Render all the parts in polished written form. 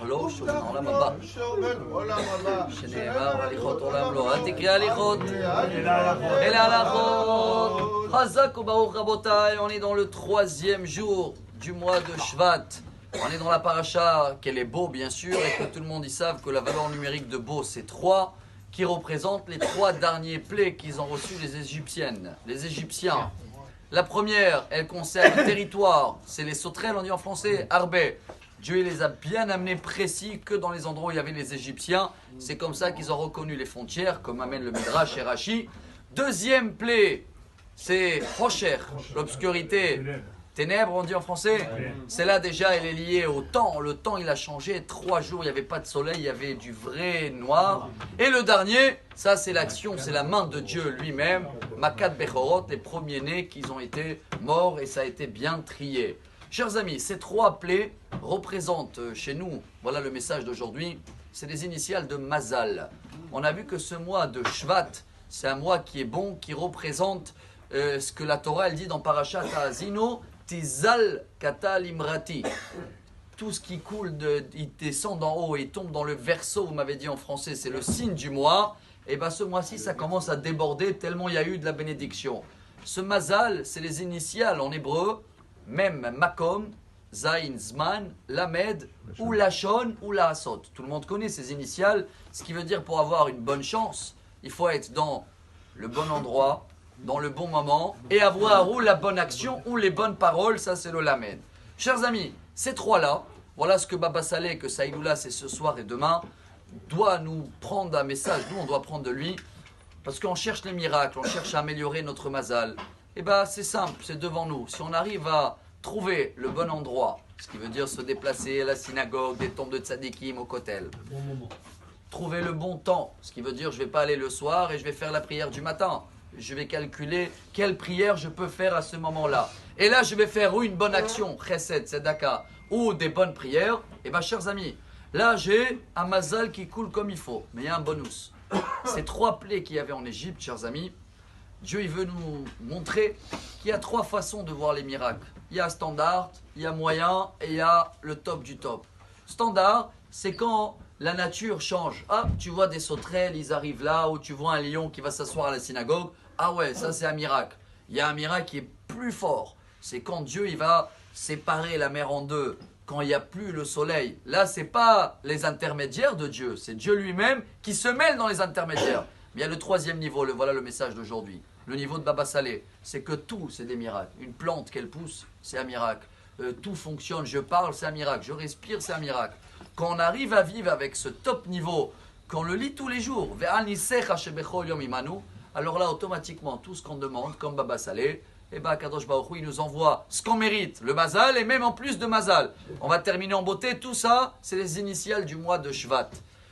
לא שומן העולם הבא. שנאמר הליכות עולם לא. אל תקרא הליכות, אלה הלכות. Chazak ou Baruch Rabotai, on est dans le 3e jour du mois de Shvat. On est dans la paracha qu'elle est beau bien sûr et que tout le monde y savent que la valeur numérique de beau c'est 3 qui représente les 3 derniers plaies qu'ils ont reçus les Égyptiennes, les Égyptiens. La première, elle concerne le territoire, c'est les sauterelles, on dit en français, Arbé. Dieu les a bien amenés précis que dans les endroits où il y avait les Égyptiens. C'est comme ça qu'ils ont reconnu les frontières, comme amène le Midrash et Rashi. Deuxième plaie, c'est Hosher, l'obscurité. Ténèbres, on dit en français. C'est là déjà, elle est liée au temps. Le temps, il a changé. 3 jours, il n'y avait pas de soleil, il y avait du vrai noir. Et le dernier, ça c'est l'action, c'est la main de Dieu lui-même. Makat Bechorot, les premiers-nés qui ont été morts et ça a été bien trié. Chers amis, ces 3 plaies représentent chez nous, voilà le message d'aujourd'hui, c'est les initiales de Mazal. On a vu que ce mois de Shvat, c'est un mois qui est bon, qui représente ce que la Torah elle dit dans Parashat Ha'azino, Tizal Kata Limrati. Tout ce qui coule, il descend d'en haut et tombe dans le verseau, vous m'avez dit en français, c'est le signe du mois. Et bien ce mois-ci, ça commence à déborder tellement il y a eu de la bénédiction. Ce Mazal, c'est les initiales en hébreu, même Makom, Zain, Zman, Lamed, ou Lachon, ou Laasot. Tout le monde connaît ces initiales, ce qui veut dire pour avoir une bonne chance, il faut être dans le bon endroit, dans le bon moment, et avoir ou la bonne action, ou les bonnes paroles, ça c'est le Lamed. Chers amis, ces 3-là, voilà ce que Baba Saleh, que Saïloula c'est ce soir et demain, doit nous prendre un message, nous on doit prendre de lui, parce qu'on cherche les miracles, on cherche à améliorer notre mazal. Et bien c'est simple, c'est devant nous. Si on arrive à trouver le bon endroit, ce qui veut dire se déplacer à la synagogue, des tombes de tzadikim, au kotel. Bon moment. Trouver le bon temps, ce qui veut dire je ne vais pas aller le soir et je vais faire la prière du matin. Je vais calculer quelle prière je peux faire à ce moment-là. Et là je vais faire ou une bonne action, chesed, tzedaka, ou des bonnes prières. Et bien chers amis, là j'ai un mazal qui coule comme il faut, mais il y a un bonus. Ces 3 plaies qu'il y avait en Égypte, chers amis, Dieu il veut nous montrer qu'il y a 3 façons de voir les miracles. Il y a standard, il y a moyen et il y a le top du top. Standard, c'est quand la nature change. Ah, tu vois des sauterelles, ils arrivent là, ou tu vois un lion qui va s'asseoir à la synagogue. Ah ouais, ça c'est un miracle. Il y a un miracle qui est plus fort. C'est quand Dieu il va séparer la mer en deux, quand il n'y a plus le soleil. Là, ce n'est pas les intermédiaires de Dieu, c'est Dieu lui-même qui se mêle dans les intermédiaires. Mais il y a le 3e niveau, voilà le message d'aujourd'hui. Le niveau de Baba Saleh, c'est que tout, c'est des miracles. Une plante qu'elle pousse, c'est un miracle. Tout fonctionne, je parle, c'est un miracle. Je respire, c'est un miracle. Quand on arrive à vivre avec ce top niveau, quand on le lit tous les jours, alors là, automatiquement, tout ce qu'on demande, comme Baba Saleh, et bien Kadosh Baruch Hu, il nous envoie ce qu'on mérite, le Mazal, et même en plus de Mazal. On va terminer en beauté, tout ça, c'est les initiales du mois de Shvat.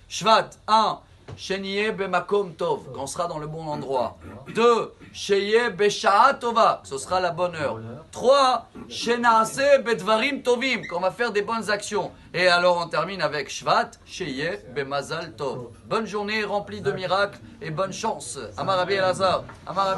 Shvat, 1. Sheniye bemakom tov, qu'on sera dans le bon endroit. 2. Sheye besha'a tova, ce sera la bonne heure. 3. Shenaase bedvarim tovim, qu'on va faire des bonnes actions. Et alors on termine avec Shvat, Sheye bemazal tov. Bonne journée remplie de miracles et bonne chance. Amar Rabbi Elazar.